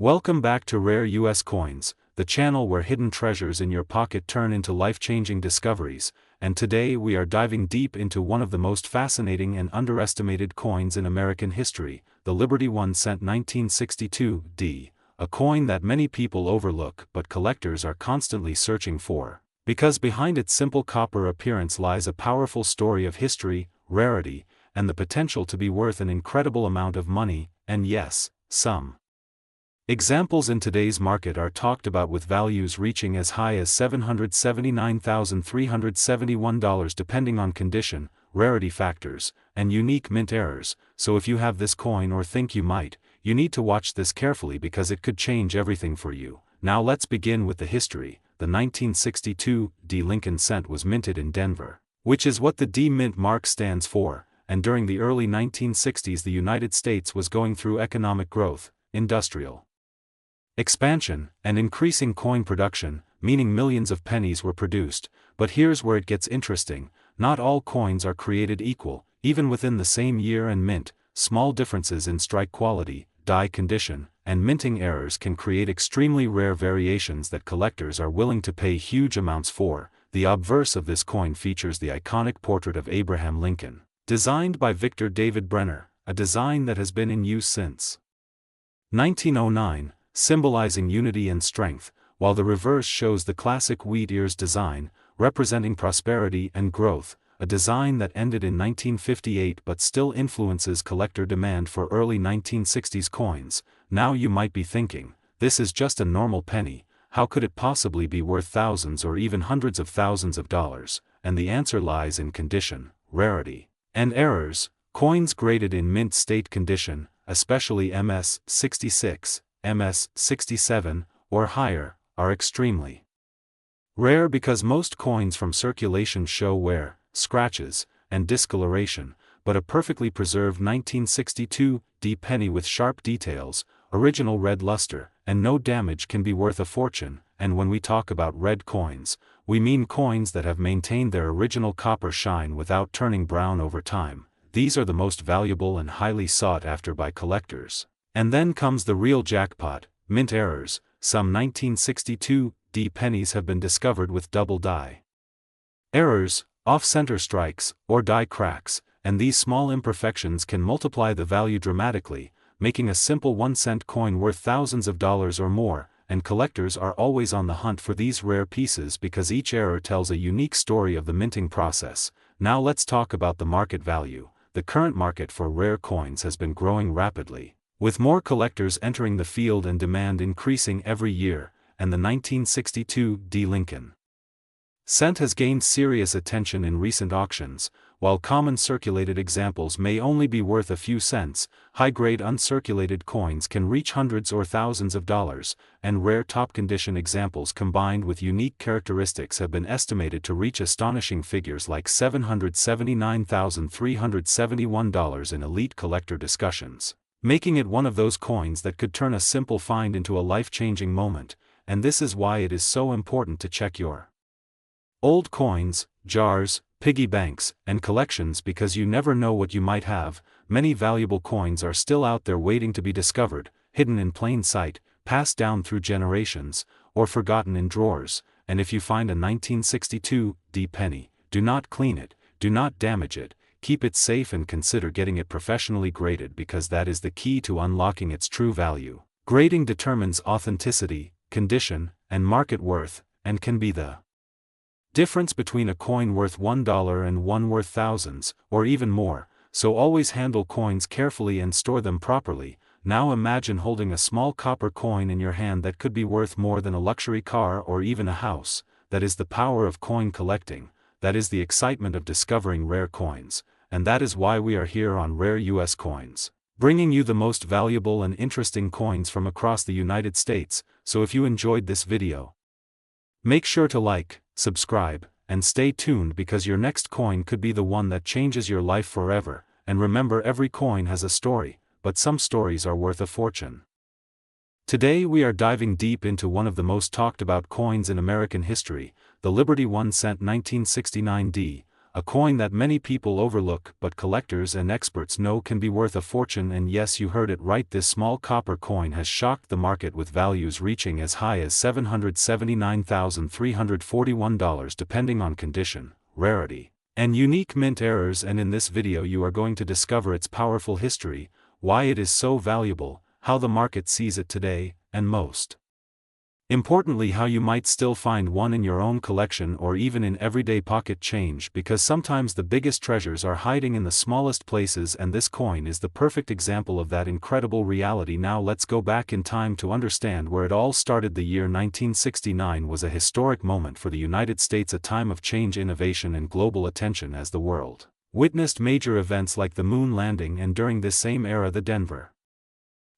Welcome back to Rare US Coins, the channel where hidden treasures in your pocket turn into life-changing discoveries, and today we are diving deep into one of the most fascinating and underestimated coins in American history, the Liberty 1 cent 1962 D, a coin that many people overlook but collectors are constantly searching for, because behind its simple copper appearance lies a powerful story of history, rarity, and the potential to be worth an incredible amount of money, and yes, some examples in today's market are talked about with values reaching as high as $779,371 depending on condition, rarity factors, and unique mint errors. So if you have this coin or think you might, you need to watch this carefully because it could change everything for you. Now let's begin with the history. The 1962 D Lincoln cent was minted in Denver, which is what the D mint mark stands for, and during the early 1960s the United States was going through economic growth, industrial expansion, and increasing coin production, meaning millions of pennies were produced. But here's where it gets interesting: not all coins are created equal, even within the same year and mint. Small differences in strike quality, die condition, and minting errors can create extremely rare variations that collectors are willing to pay huge amounts for. The obverse of this coin features the iconic portrait of Abraham Lincoln, designed by Victor David Brenner, a design that has been in use since 1909. Symbolizing unity and strength, while the reverse shows the classic wheat ears design, representing prosperity and growth, a design that ended in 1958 but still influences collector demand for early 1960s coins. Now you might be thinking, this is just a normal penny, how could it possibly be worth thousands or even hundreds of thousands of dollars? And the answer lies in condition, rarity, and errors. Coins graded in mint state condition, especially MS 66, MS 67, or higher, are extremely rare because most coins from circulation show wear, scratches, and discoloration, but a perfectly preserved 1962 D penny with sharp details, original red luster, and no damage can be worth a fortune. And when we talk about red coins, we mean coins that have maintained their original copper shine without turning brown over time. These are the most valuable and highly sought after by collectors. And then comes the real jackpot: mint errors. Some 1962 D pennies have been discovered with double die errors, off-center strikes, or die cracks, and these small imperfections can multiply the value dramatically, making a simple 1 cent coin worth thousands of dollars or more. And collectors are always on the hunt for these rare pieces because each error tells a unique story of the minting process. Now let's talk about the market value. The current market for rare coins has been growing rapidly, with more collectors entering the field and demand increasing every year, and the 1962 D Lincoln cent has gained serious attention in recent auctions. While common circulated examples may only be worth a few cents, high-grade uncirculated coins can reach hundreds or thousands of dollars, and rare top-condition examples combined with unique characteristics have been estimated to reach astonishing figures like $779,371 in elite collector discussions, making it one of those coins that could turn a simple find into a life-changing moment. And this is why it is so important to check your old coins, jars, piggy banks, and collections, because you never know what you might have. Many valuable coins are still out there waiting to be discovered, hidden in plain sight, passed down through generations, or forgotten in drawers. And if you find a 1962 D penny, do not clean it, do not damage it, keep it safe and consider getting it professionally graded, because that is the key to unlocking its true value. Grading determines authenticity, condition, and market worth, and can be the difference between a coin worth $1 and one worth thousands, or even more. So always handle coins carefully and store them properly. Now imagine holding a small copper coin in your hand that could be worth more than a luxury car or even a house. That is the power of coin collecting. That is the excitement of discovering rare coins. And that is why we are here on Rare US Coins, bringing you the most valuable and interesting coins from across the United States. So if you enjoyed this video, make sure to like, subscribe, and stay tuned, because your next coin could be the one that changes your life forever. And remember, every coin has a story, but some stories are worth a fortune. Today we are diving deep into one of the most talked about coins in American history, the Liberty 1 cent 1969 D, a coin that many people overlook but collectors and experts know can be worth a fortune. And yes, you heard it right, this small copper coin has shocked the market with values reaching as high as $779,341 depending on condition, rarity, and unique mint errors. And in this video you are going to discover its powerful history, why it is so valuable, how the market sees it today, and most importantly how you might still find one in your own collection or even in everyday pocket change, because sometimes the biggest treasures are hiding in the smallest places, and this coin is the perfect example of that incredible reality. Now let's go back in time to understand where it all started. The year 1969 was a historic moment for the United States, a time of change, innovation and global attention as the world witnessed major events like the moon landing, and during this same era the Denver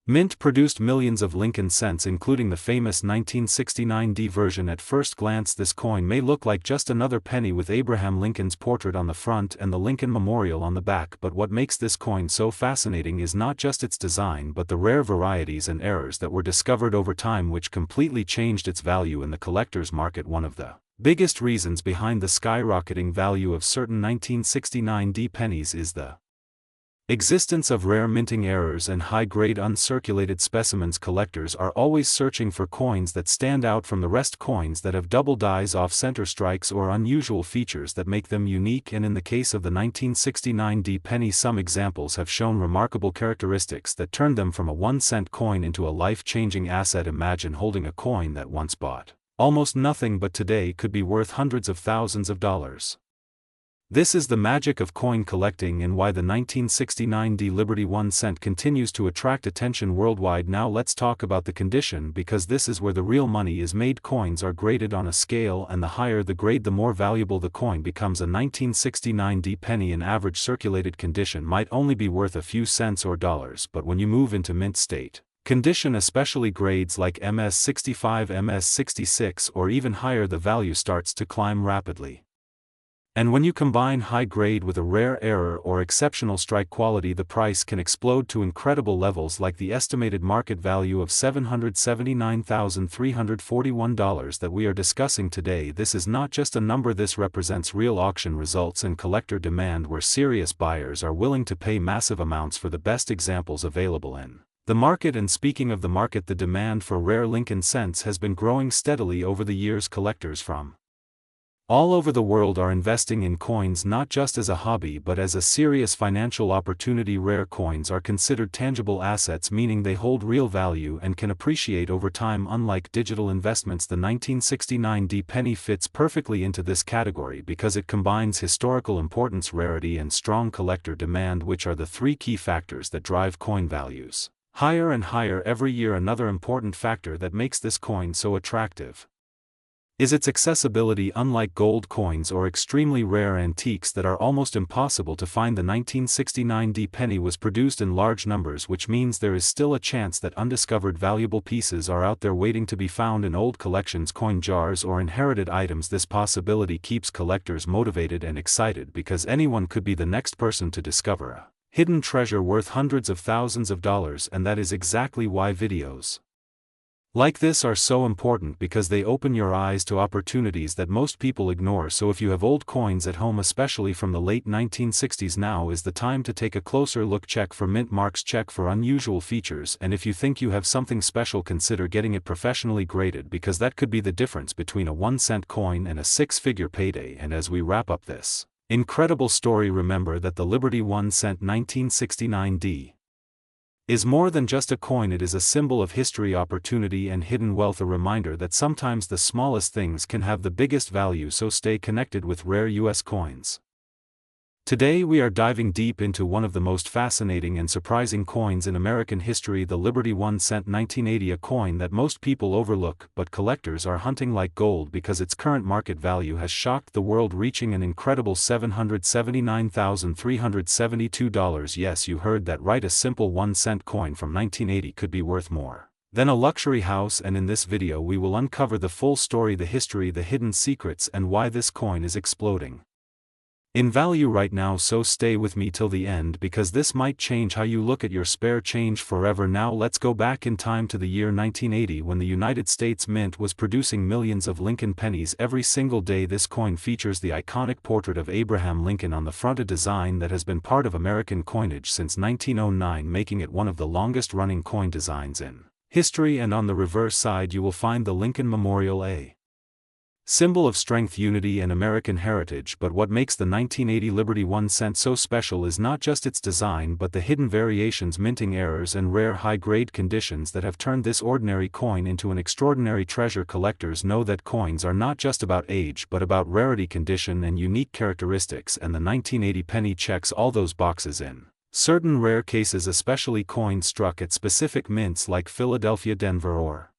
Mint produced millions of Lincoln cents, including the famous 1969 D version. At first glance this coin may look like just another penny with Abraham Lincoln's portrait on the front and the Lincoln Memorial on the back, but what makes this coin so fascinating is not just its design but the rare varieties and errors that were discovered over time, which completely changed its value in the collector's market. One of the biggest reasons behind the skyrocketing value of certain 1969 D pennies is the existence of rare minting errors and high-grade uncirculated specimens. Collectors are always searching for coins that stand out from the rest, coins that have double dies, off-center strikes, or unusual features that make them unique. And in the case of the 1969 D penny, some examples have shown remarkable characteristics that turned them from a 1-cent coin into a life-changing asset. Imagine holding a coin that once bought almost nothing but today could be worth hundreds of thousands of dollars. This is the magic of coin collecting and why the 1969 D Liberty 1 cent continues to attract attention worldwide. Now let's talk about the condition, because this is where the real money is made. Coins are graded on a scale, and the higher the grade the more valuable the coin becomes. A 1969 D penny in average circulated condition might only be worth a few cents or dollars, but when you move into mint state condition, especially grades like MS65, MS66 or even higher, the value starts to climb rapidly. And when you combine high grade with a rare error or exceptional strike quality, the price can explode to incredible levels, like the estimated market value of $779,341 that we are discussing today. This is not just a number, this represents real auction results and collector demand, where serious buyers are willing to pay massive amounts for the best examples available in the market. And speaking of the market, the demand for rare Lincoln cents has been growing steadily over the years. Collectors from all over the world are investing in coins not just as a hobby but as a serious financial opportunity. Rare coins are considered tangible assets, meaning they hold real value and can appreciate over time, unlike digital investments. The 1969 D penny fits perfectly into this category because it combines historical importance, rarity, and strong collector demand, which are the three key factors that drive coin values higher and higher every year. Another important factor that makes this coin so attractive is its accessibility. Unlike gold coins or extremely rare antiques that are almost impossible to find, the 1969 D penny was produced in large numbers, which means there is still a chance that undiscovered valuable pieces are out there waiting to be found in old collections, coin jars, or inherited items. This possibility keeps collectors motivated and excited, because anyone could be the next person to discover a hidden treasure worth hundreds of thousands of dollars. And that is exactly why videos like this are so important, because they open your eyes to opportunities that most people ignore. So if you have old coins at home, especially from the late 1960s, now is the time to take a closer look. Check for mint marks, check for unusual features, and if you think you have something special, consider getting it professionally graded, because that could be the difference between a 1-cent coin and a 6-figure payday. And as we wrap up this incredible story, remember that the Liberty 1 cent 1969 D is more than just a coin. It is a symbol of history, opportunity, and hidden wealth, a reminder that sometimes the smallest things can have the biggest value. So stay connected with Rare US Coins. Today we are diving deep into one of the most fascinating and surprising coins in American history, the Liberty 1 cent 1980, a coin that most people overlook but collectors are hunting like gold, because its current market value has shocked the world, reaching an incredible $779,372. Yes, you heard that right, a simple 1-cent coin from 1980 could be worth more than a luxury house. And in this video we will uncover the full story, the history, the hidden secrets, and why this coin is exploding. in value right now, so stay with me till the end because this might change how you look at your spare change forever. Now let's go back in time to the year 1980 when the United States Mint was producing millions of Lincoln pennies every single day. This coin features the iconic portrait of Abraham Lincoln on the front, a design that has been part of American coinage since 1909, making it one of the longest-running coin designs in history. And on the reverse side you will find the Lincoln Memorial, a symbol of strength, unity, and American heritage. But what makes the 1980 Liberty 1 cent so special is not just its design but the hidden variations, minting errors, and rare high-grade conditions that have turned this ordinary coin into an extraordinary treasure. Collectors know that coins are not just about age but about rarity, condition, and unique characteristics, and the 1980 penny checks all those boxes in certain rare cases, especially coins struck at specific mints like Philadelphia, Denver, or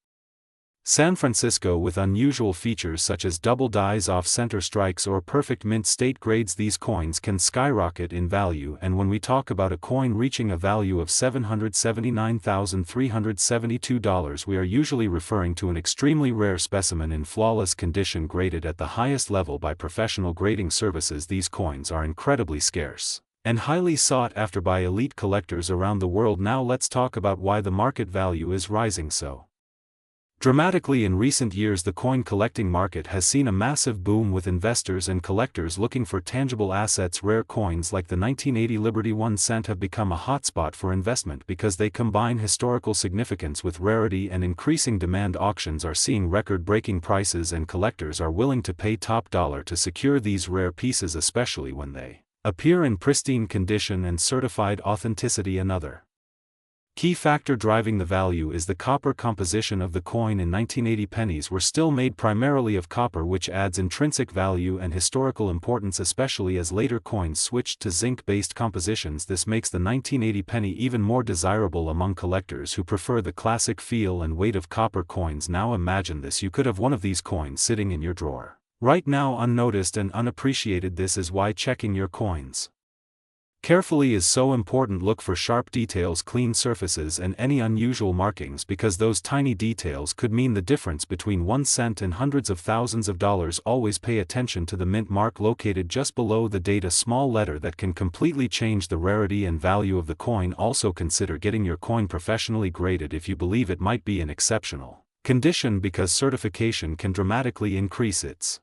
San Francisco, with unusual features such as double dies, off-center strikes, or perfect mint state grades. These coins can skyrocket in value, and when we talk about a coin reaching a value of $779,372, we are usually referring to an extremely rare specimen in flawless condition, graded at the highest level by professional grading services. These coins are incredibly scarce and highly sought after by elite collectors around the world. Now let's talk about why the market value is rising so dramatically. In recent years, the coin collecting market has seen a massive boom, with investors and collectors looking for tangible assets. Rare coins like the 1980 Liberty 1 cent have become a hotspot for investment because they combine historical significance with rarity and increasing demand. Auctions are seeing record-breaking prices, and collectors are willing to pay top dollar to secure these rare pieces, especially when they appear in pristine condition and certified authenticity. Another key factor driving the value is the copper composition of the coin. In 1980, pennies were still made primarily of copper, which adds intrinsic value and historical importance, especially as later coins switched to zinc-based compositions. This makes the 1980 penny even more desirable among collectors who prefer the classic feel and weight of copper coins. Now imagine this: you could have one of these coins sitting in your drawer right now, unnoticed and unappreciated. This is why checking your coins carefully is so important. Look for sharp details, clean surfaces, and any unusual markings, because those tiny details could mean the difference between 1 cent and hundreds of thousands of dollars. Always pay attention to the mint mark located just below the date, a small letter that can completely change the rarity and value of the coin. Also consider getting your coin professionally graded if you believe it might be in exceptional condition, because certification can dramatically increase its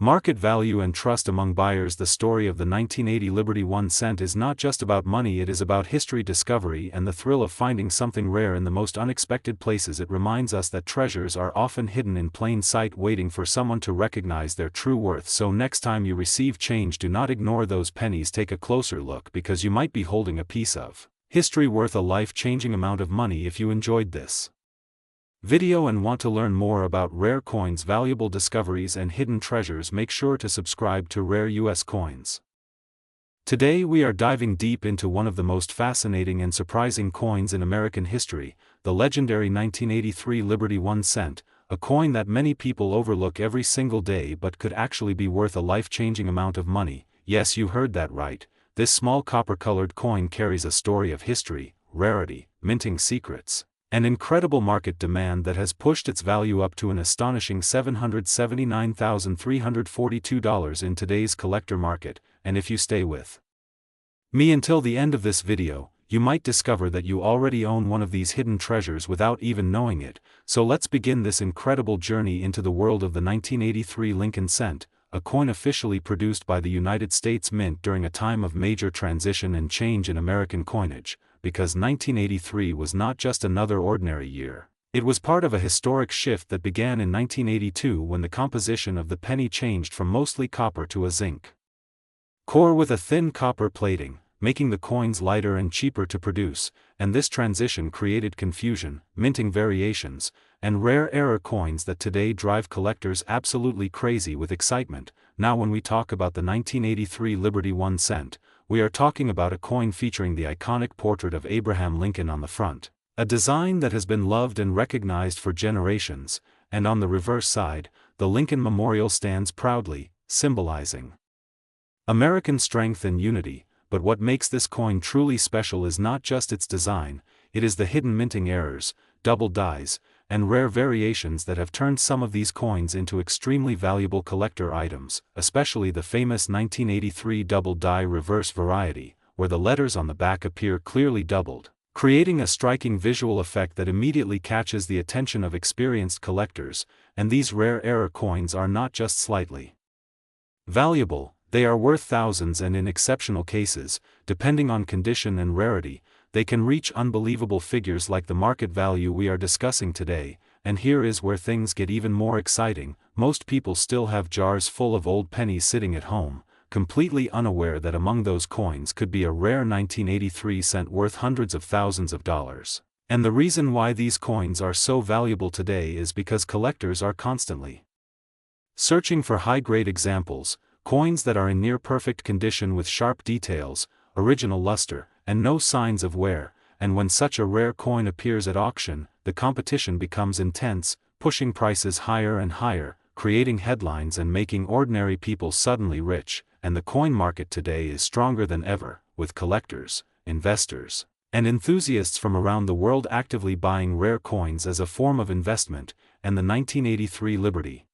market value and trust among buyers. The story of the 1980 Liberty 1 cent is not just about money, it is about history, discovery, and the thrill of finding something rare in the most unexpected places. It reminds us that treasures are often hidden in plain sight, waiting for someone to recognize their true worth. So next time you receive change, do not ignore those pennies. Take a closer look, because you might be holding a piece of history worth a life-changing amount of money. If you enjoyed this video and want to learn more about rare coins, valuable discoveries, and hidden treasures, make sure to subscribe to Rare US Coins. Today we are diving deep into one of the most fascinating and surprising coins in American history, the legendary 1983 Liberty 1 cent, a coin that many people overlook every single day but could actually be worth a life-changing amount of money. Yes, you heard that right. This small copper-colored coin carries a story of history, rarity, minting secrets, and incredible market demand that has pushed its value up to an astonishing $779,342 in today's collector market. And if you stay with me until the end of this video, you might discover that you already own one of these hidden treasures without even knowing it. So let's begin this incredible journey into the world of the 1983 Lincoln cent, a coin officially produced by the United States Mint during a time of major transition and change in American coinage. Because 1983 was not just another ordinary year. It was part of a historic shift that began in 1982 when the composition of the penny changed from mostly copper to a zinc core with a thin copper plating, making the coins lighter and cheaper to produce, and this transition created confusion, minting variations, and rare error coins that today drive collectors absolutely crazy with excitement. Now when we talk about the 1983 Liberty 1 cent, we are talking about a coin featuring the iconic portrait of Abraham Lincoln on the front, a design that has been loved and recognized for generations, and on the reverse side, the Lincoln Memorial stands proudly, symbolizing American strength and unity. But what makes this coin truly special is not just its design, it is the hidden minting errors, double dies, and rare variations that have turned some of these coins into extremely valuable collector items, especially the famous 1983 double die reverse variety, where the letters on the back appear clearly doubled, creating a striking visual effect that immediately catches the attention of experienced collectors. And these rare error coins are not just slightly valuable, they are worth thousands, and in exceptional cases, depending on condition and rarity, they can reach unbelievable figures like the market value we are discussing today. And here is where things get even more exciting. Most people still have jars full of old pennies sitting at home, completely unaware that among those coins could be a rare 1983 cent worth hundreds of thousands of dollars. And the reason why these coins are so valuable today is because collectors are constantly searching for high-grade examples, coins that are in near-perfect condition with sharp details, original luster, and no signs of wear. And when such a rare coin appears at auction, the competition becomes intense, pushing prices higher and higher, creating headlines and making ordinary people suddenly rich. And the coin market today is stronger than ever, with collectors, investors, and enthusiasts from around the world actively buying rare coins as a form of investment. And the 1983 Liberty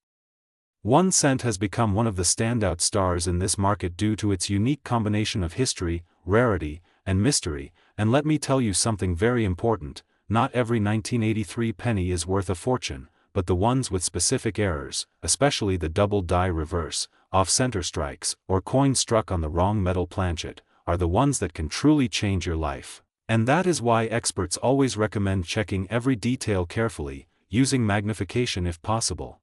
1 cent has become one of the standout stars in this market due to its unique combination of history, rarity, and mystery. And let me tell you something very important: not every 1983 penny is worth a fortune, but the ones with specific errors, especially the double die reverse, off-center strikes, or coins struck on the wrong metal planchet, are the ones that can truly change your life. And that is why experts always recommend checking every detail carefully, using magnification if possible.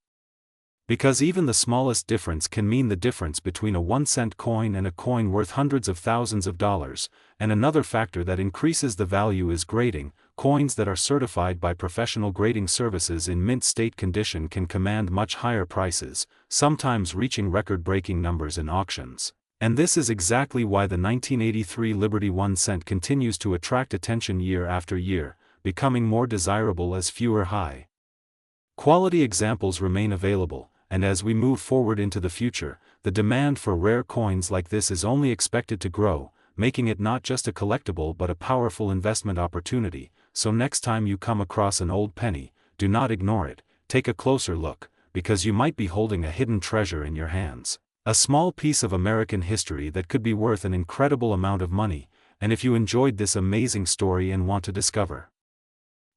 Because even the smallest difference can mean the difference between a 1-cent coin and a coin worth hundreds of thousands of dollars. And another factor that increases the value is grading. Coins that are certified by professional grading services in mint state condition can command much higher prices, sometimes reaching record-breaking numbers in auctions. And this is exactly why the 1983 Liberty 1 cent continues to attract attention year after year, becoming more desirable as fewer high-quality examples remain available. And as we move forward into the future, the demand for rare coins like this is only expected to grow, making it not just a collectible but a powerful investment opportunity. So next time you come across an old penny, do not ignore it, take a closer look, because you might be holding a hidden treasure in your hands. A small piece of American history that could be worth an incredible amount of money. And if you enjoyed this amazing story and want to discover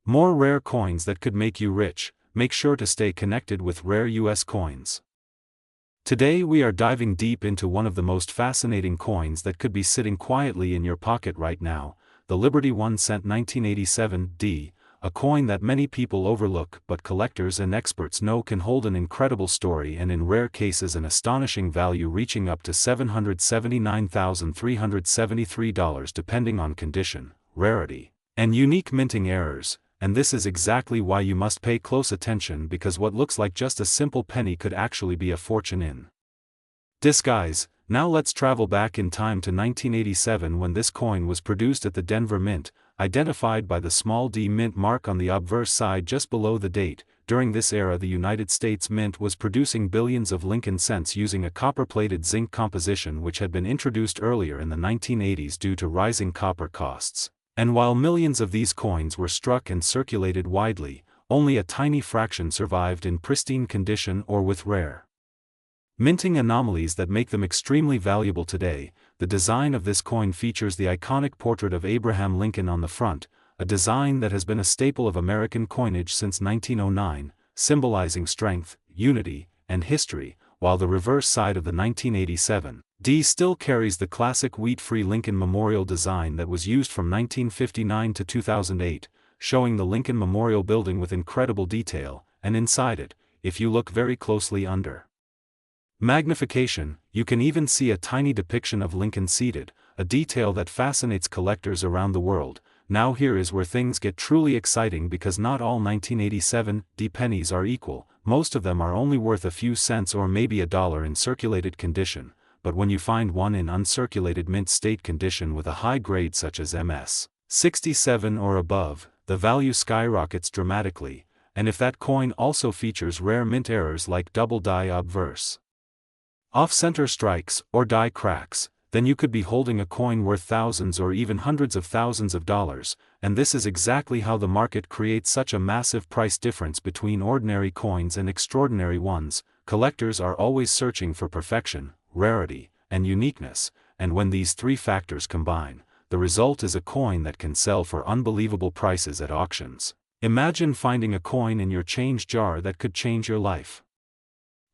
more rare coins that could make you rich, make sure to stay connected with Rare US Coins. Today we are diving deep into one of the most fascinating coins that could be sitting quietly in your pocket right now, the Liberty 1 cent 1987 D, a coin that many people overlook but collectors and experts know can hold an incredible story and in rare cases an astonishing value reaching up to $779,373 depending on condition, rarity, and unique minting errors. And this is exactly why you must pay close attention, because what looks like just a simple penny could actually be a fortune in disguise. Now let's travel back in time to 1987 when this coin was produced at the Denver Mint, identified by the small d mint mark on the obverse side just below the date. During this era the United States Mint was producing billions of Lincoln cents using a copper-plated zinc composition which had been introduced earlier in the 1980s due to rising copper costs. And while millions of these coins were struck and circulated widely, only a tiny fraction survived in pristine condition or with rare minting anomalies that make them extremely valuable today. The design of this coin features the iconic portrait of Abraham Lincoln on the front, a design that has been a staple of American coinage since 1909, symbolizing strength, unity, and history, while the reverse side of the 1987 D still carries the classic wheat-free Lincoln Memorial design that was used from 1959 to 2008, showing the Lincoln Memorial Building with incredible detail. And inside it, if you look very closely under magnification, you can even see a tiny depiction of Lincoln seated, a detail that fascinates collectors around the world. Now here is where things get truly exciting, because not all 1987 D pennies are equal. Most of them are only worth a few cents or maybe a dollar in circulated condition. But when you find one in uncirculated mint state condition with a high grade such as MS 67 or above, the value skyrockets dramatically. And if that coin also features rare mint errors like double die obverse, off-center strikes, or die cracks, then you could be holding a coin worth thousands or even hundreds of thousands of dollars. and this is exactly how the market creates such a massive price difference between ordinary coins and extraordinary ones. Collectors are always searching for perfection, rarity, and uniqueness, and when these three factors combine, the result is a coin that can sell for unbelievable prices at auctions. Imagine finding a coin in your change jar that could change your life.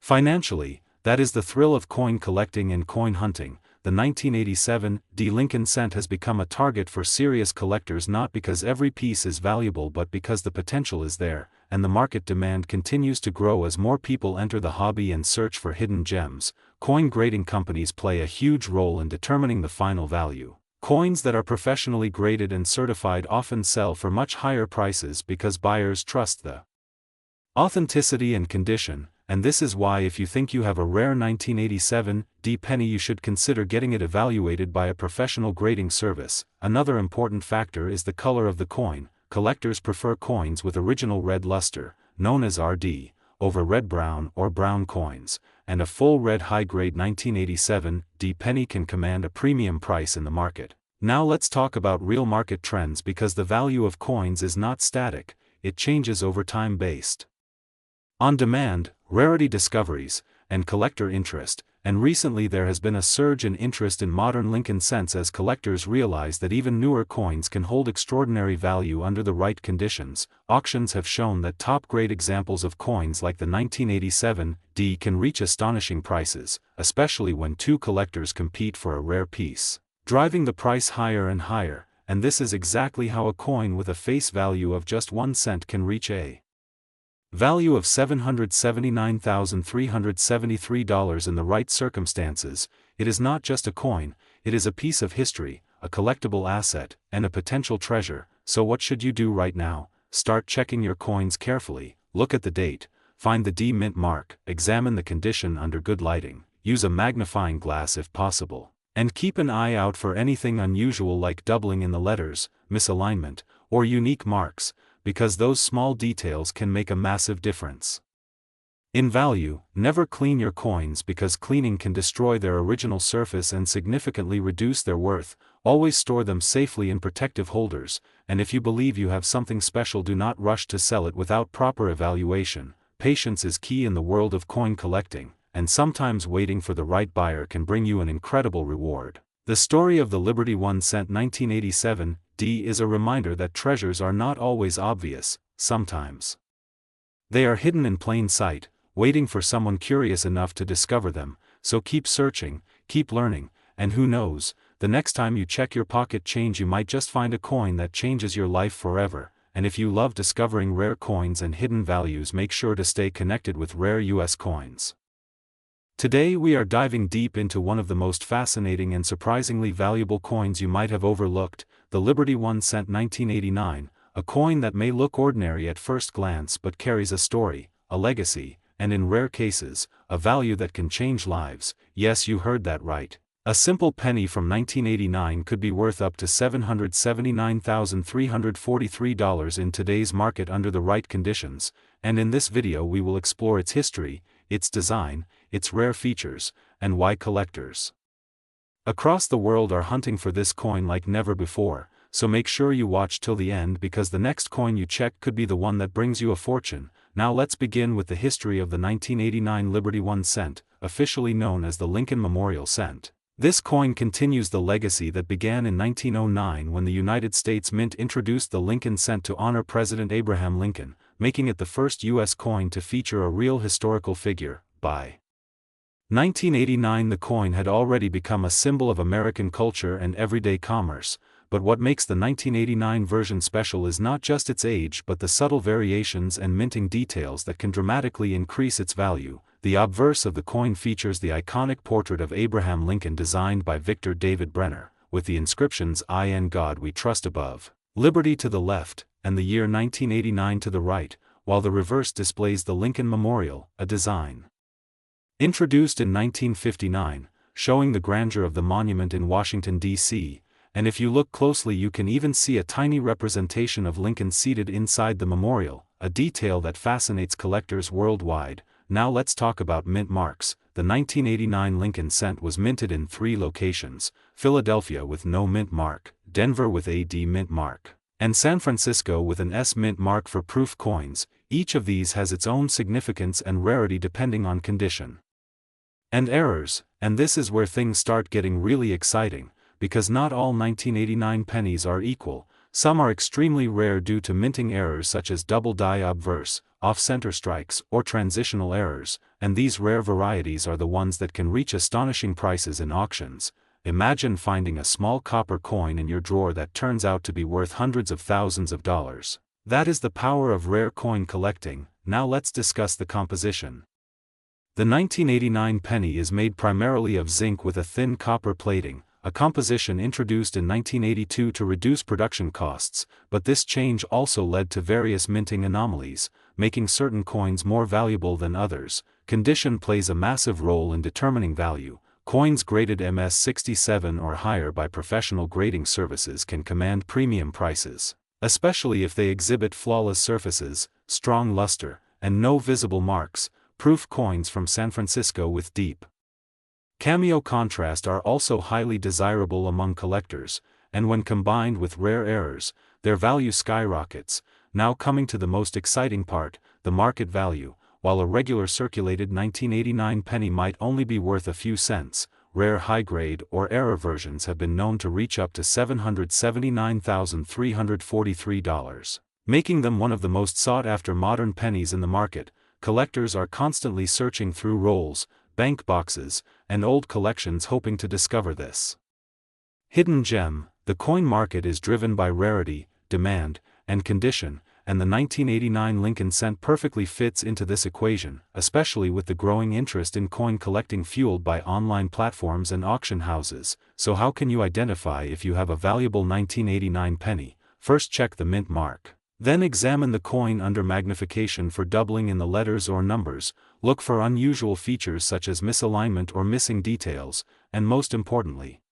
Financially, that is the thrill of coin collecting and coin hunting. The 1987 Lincoln cent has become a target for serious collectors not because every piece is valuable but because the potential is there, and the market demand continues to grow as more people enter the hobby and search for hidden gems. Coin grading companies play a huge role in determining the final value. Coins that are professionally graded and certified often sell for much higher prices because buyers trust the authenticity and condition, and this is why if you think you have a rare 1987 penny you should consider getting it evaluated by a professional grading service. Another important factor is the color of the coin. Collectors prefer coins with original red luster, known as RD, over red-brown or brown coins, and a full red high-grade 1987 penny can command a premium price in the market. Now let's talk about real market trends because the value of coins is not static, it changes over time based on demand, rarity discoveries, and collector interest, and recently there has been a surge in interest in modern Lincoln cents as collectors realize that even newer coins can hold extraordinary value under the right conditions. Auctions have shown that top-grade examples of coins like the 1987 can reach astonishing prices, especially when two collectors compete for a rare piece, driving the price higher and higher, and this is exactly how a coin with a face value of just 1 cent can reach a value of $779,373 in the right circumstances. It is not just a coin, it is a piece of history, a collectible asset, and a potential treasure. So what should you do right now? Start checking your coins carefully, look at the date, find the D mint mark, examine the condition under good lighting, use a magnifying glass if possible, and keep an eye out for anything unusual like doubling in the letters, misalignment, or unique marks, because those small details can make a massive difference in value. Never clean your coins because cleaning can destroy their original surface and significantly reduce their worth. Always store them safely in protective holders, and if you believe you have something special, do not rush to sell it without proper evaluation. Patience is key in the world of coin collecting, and sometimes waiting for the right buyer can bring you an incredible reward. The story of the Liberty 1 cent 1987 is a reminder that treasures are not always obvious. Sometimes they are hidden in plain sight, waiting for someone curious enough to discover them. So keep searching, keep learning, and who knows, the next time you check your pocket change you might just find a coin that changes your life forever. And if you love discovering rare coins and hidden values, make sure to stay connected with Rare US Coins. Today we are diving deep into one of the most fascinating and surprisingly valuable coins you might have overlooked, the Liberty 1 cent 1989, a coin that may look ordinary at first glance but carries a story, a legacy, and in rare cases, a value that can change lives. Yes, you heard that right. A simple penny from 1989 could be worth up to $779,343 in today's market under the right conditions, and in this video we will explore its history, its design, its rare features, and why collectors across the world are hunting for this coin like never before. So make sure you watch till the end because the next coin you check could be the one that brings you a fortune. Now let's begin with the history of the 1989 Liberty 1 cent, officially known as the Lincoln Memorial Cent. This coin continues the legacy that began in 1909 when the United States Mint introduced the Lincoln cent to honor President Abraham Lincoln, making it the first U.S. coin to feature a real historical figure. By 1989 the coin had already become a symbol of American culture and everyday commerce, but what makes the 1989 version special is not just its age but the subtle variations and minting details that can dramatically increase its value. The obverse of the coin features the iconic portrait of Abraham Lincoln designed by Victor David Brenner, with the inscriptions "I and God We Trust" above, "Liberty" to the left, and the year 1989 to the right, while the reverse displays the Lincoln Memorial, a design introduced in 1959, showing the grandeur of the monument in Washington, D.C., and if you look closely you can even see a tiny representation of Lincoln seated inside the memorial, a detail that fascinates collectors worldwide. Now let's talk about mint marks. The 1989 Lincoln cent was minted in 3 locations: Philadelphia with no mint mark, Denver with a D mint mark, and San Francisco with an S mint mark for proof coins. Each of these has its own significance and rarity depending on condition. And errors, and this is where things start getting really exciting, because not all 1989 pennies are equal. Some are extremely rare due to minting errors such as double die obverse, off-center strikes, or transitional errors, and these rare varieties are the ones that can reach astonishing prices in auctions. Imagine finding a small copper coin in your drawer that turns out to be worth hundreds of thousands of dollars. That is the power of rare coin collecting. Now let's discuss the composition. The 1989 penny is made primarily of zinc with a thin copper plating, a composition introduced in 1982 to reduce production costs, but this change also led to various minting anomalies, making certain coins more valuable than others. Condition plays a massive role in determining value. Coins graded MS67 or higher by professional grading services can command premium prices, especially if they exhibit flawless surfaces, strong luster, and no visible marks. Proof coins from San Francisco with deep cameo contrast are also highly desirable among collectors, and when combined with rare errors, their value skyrockets. Now coming to the most exciting part, the market value. While a regular circulated 1989 penny might only be worth a few cents, rare high-grade or error versions have been known to reach up to $779,343, making them one of the most sought-after modern pennies in the market. Collectors are constantly searching through rolls, bank boxes, and old collections hoping to discover this hidden gem. The coin market is driven by rarity, demand, and condition, and the 1989 Lincoln cent perfectly fits into this equation, especially with the growing interest in coin collecting fueled by online platforms and auction houses. So how can you identify if you have a valuable 1989 penny? First, check the mint mark. Then examine the coin under magnification for doubling in the letters or numbers. Look for unusual features such as misalignment or missing details, and most importantly,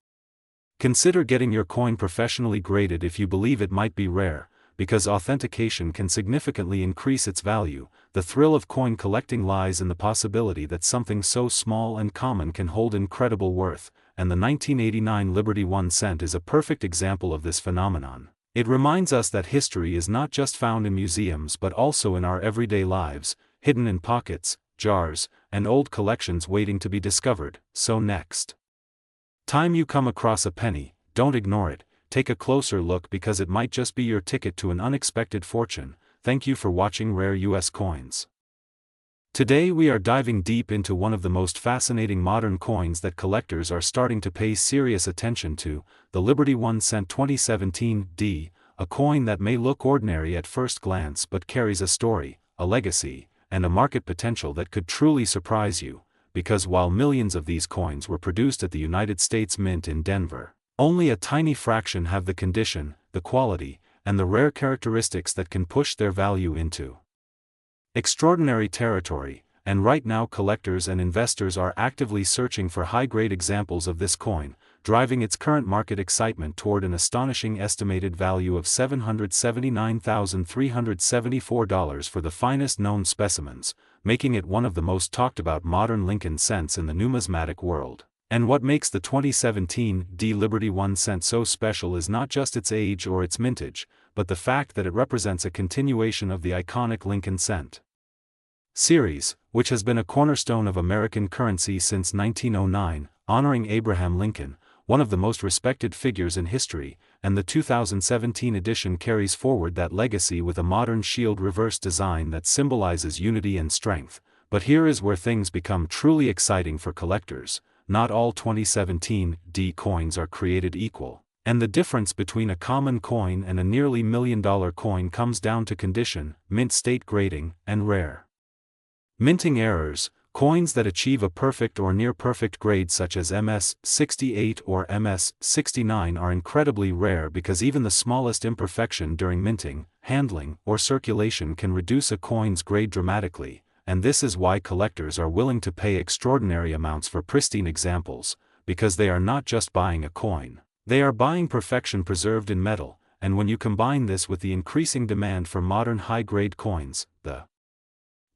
consider getting your coin professionally graded if you believe it might be rare, because authentication can significantly increase its value. The thrill of coin collecting lies in the possibility that something so small and common can hold incredible worth, and the 1989 Liberty 1 cent is a perfect example of this phenomenon. It reminds us that history is not just found in museums but also in our everyday lives, hidden in pockets, jars, and old collections waiting to be discovered. So next time you come across a penny, don't ignore it, take a closer look because it might just be your ticket to an unexpected fortune. Thank you for watching Rare US Coins. Today we are diving deep into one of the most fascinating modern coins that collectors are starting to pay serious attention to, the Liberty 1 cent 2017 D, a coin that may look ordinary at first glance but carries a story, a legacy, and a market potential that could truly surprise you, because while millions of these coins were produced at the United States Mint in Denver, only a tiny fraction have the condition, the quality, and the rare characteristics that can push their value into extraordinary territory, and right now collectors and investors are actively searching for high-grade examples of this coin, driving its current market excitement toward an astonishing estimated value of $779,374 for the finest known specimens, making it one of the most talked-about modern Lincoln cents in the numismatic world. And what makes the 2017 D Liberty 1 cent so special is not just its age or its mintage, but the fact that it represents a continuation of the iconic Lincoln cent series, which has been a cornerstone of American currency since 1909, honoring Abraham Lincoln, one of the most respected figures in history, and the 2017 edition carries forward that legacy with a modern shield reverse design that symbolizes unity and strength. But here is where things become truly exciting for collectors. Not all 2017 D coins are created equal, and the difference between a common coin and a nearly $1 million coin comes down to condition, mint state grading, and rare minting errors. Coins that achieve a perfect or near-perfect grade such as MS68 or MS69 are incredibly rare because even the smallest imperfection during minting, handling, or circulation can reduce a coin's grade dramatically, and this is why collectors are willing to pay extraordinary amounts for pristine examples, because they are not just buying a coin, they are buying perfection preserved in metal. And when you combine this with the increasing demand for modern high-grade coins, the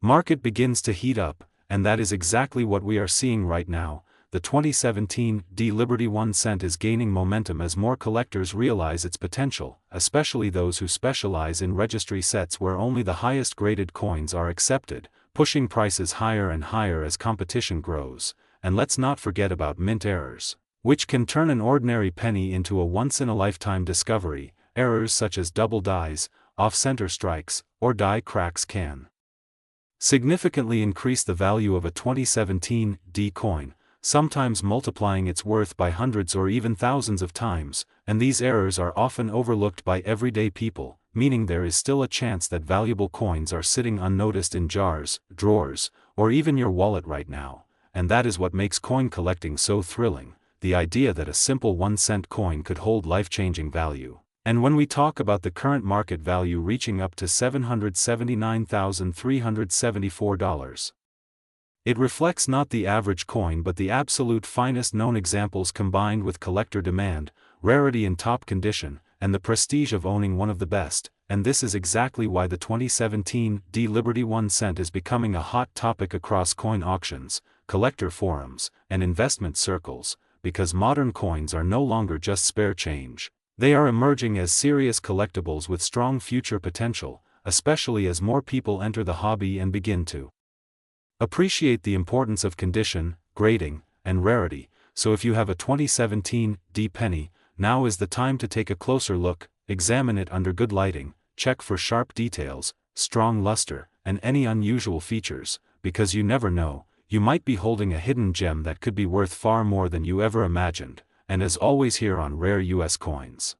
market begins to heat up, and that is exactly what we are seeing right now. the 2017 D Liberty 1 cent is gaining momentum as more collectors realize its potential, especially those who specialize in registry sets where only the highest graded coins are accepted, pushing prices higher and higher as competition grows. And let's not forget about mint errors, which can turn an ordinary penny into a once-in-a-lifetime discovery. Errors such as double dies, off-center strikes, or die cracks can significantly increase the value of a 2017 D coin, sometimes multiplying its worth by hundreds or even thousands of times, and these errors are often overlooked by everyday people, meaning there is still a chance that valuable coins are sitting unnoticed in jars, drawers, or even your wallet right now. And that is what makes coin collecting so thrilling, the idea that a simple 1-cent coin could hold life-changing value. And when we talk about the current market value reaching up to $779,374, it reflects not the average coin but the absolute finest known examples combined with collector demand, rarity in top condition, and the prestige of owning one of the best. And this is exactly why the 2017 D Liberty 1 cent is becoming a hot topic across coin auctions, collector forums, and investment circles, because modern coins are no longer just spare change. They are emerging as serious collectibles with strong future potential, especially as more people enter the hobby and begin to appreciate the importance of condition, grading, and rarity. So if you have a 2017 D penny, now is the time to take a closer look, examine it under good lighting, check for sharp details, strong luster, and any unusual features, because you never know, you might be holding a hidden gem that could be worth far more than you ever imagined. And as always here on Rare US Coins.